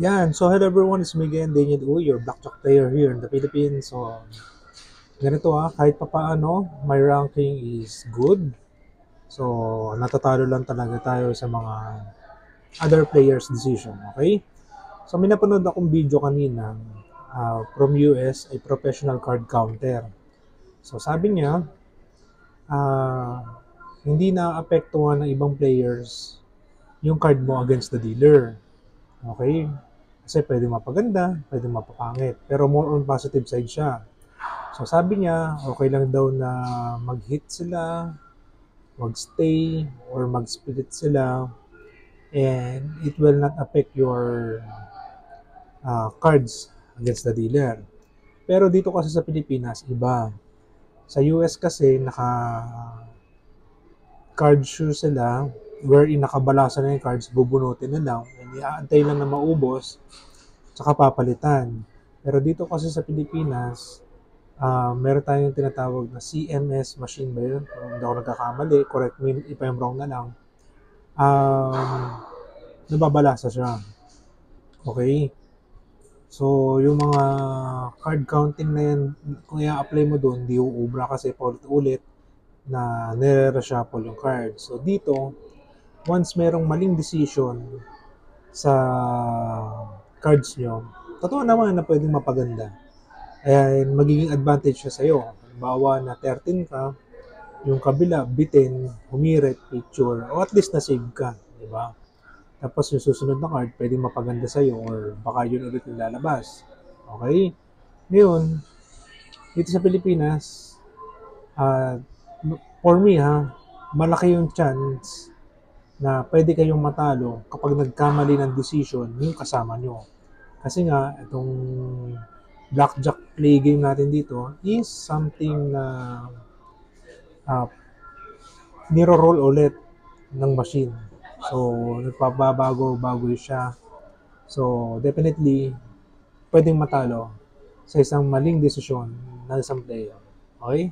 Yan. So, hello everyone. It's me again, Daniel Uy, your blackjack player here in the Philippines. So, ganito kahit papaano, my ranking is good. So, natatalo lang talaga tayo sa mga other players' decision. Okay? So, may napanood akong video kanina from US, a professional card counter. So, sabi niya, hindi na-apektuhan ng ibang players yung card mo against the dealer. Okay? Kasi pwede mapaganda, pwede mapapangit. Pero more on positive side siya. So sabi niya, okay lang daw na mag-hit sila, mag-stay, or mag-split sila, and it will not affect your cards against the dealer. Pero dito kasi sa Pilipinas, iba. Sa US kasi, card shoe sila, wherein nakabalasan na yung cards, bubunutin na lang, and iaantay lang na maubos, tsaka papalitan. Pero dito kasi sa Pilipinas, meron tayong tinatawag na CMS machine ba yun? Kung hindi ako nagkakamali, correct me if I'm wrong na lang. Nababalasa siya. Okay? So, yung mga card counting na yan, kung i-apply mo doon, di uubra kasi paulit-ulit na nire-reshuffle yung card. So, dito, once merong maling decision sa cards nyo, totoo naman na pwedeng mapaganda. And magiging advantage siya sa'yo. Halimbawa na 13 ka, yung kabila, bitin, humirit, picture, o at least na-save ka, di ba? Tapos yung susunod na card, pwedeng mapaganda sa'yo or baka yun ulit yung lalabas. Okay? Ngayon, dito sa Pilipinas, uh, for me malaki yung chance na pwede kayong matalo kapag nagkamali ng decision yung kasama nyo. Kasi nga, itong blackjack play game natin dito is something na uh, niro-roll ulit ng machine. So, nagpapabago-bago siya. So, definitely, pwedeng matalo sa isang maling desisyon ng isang player. Okay?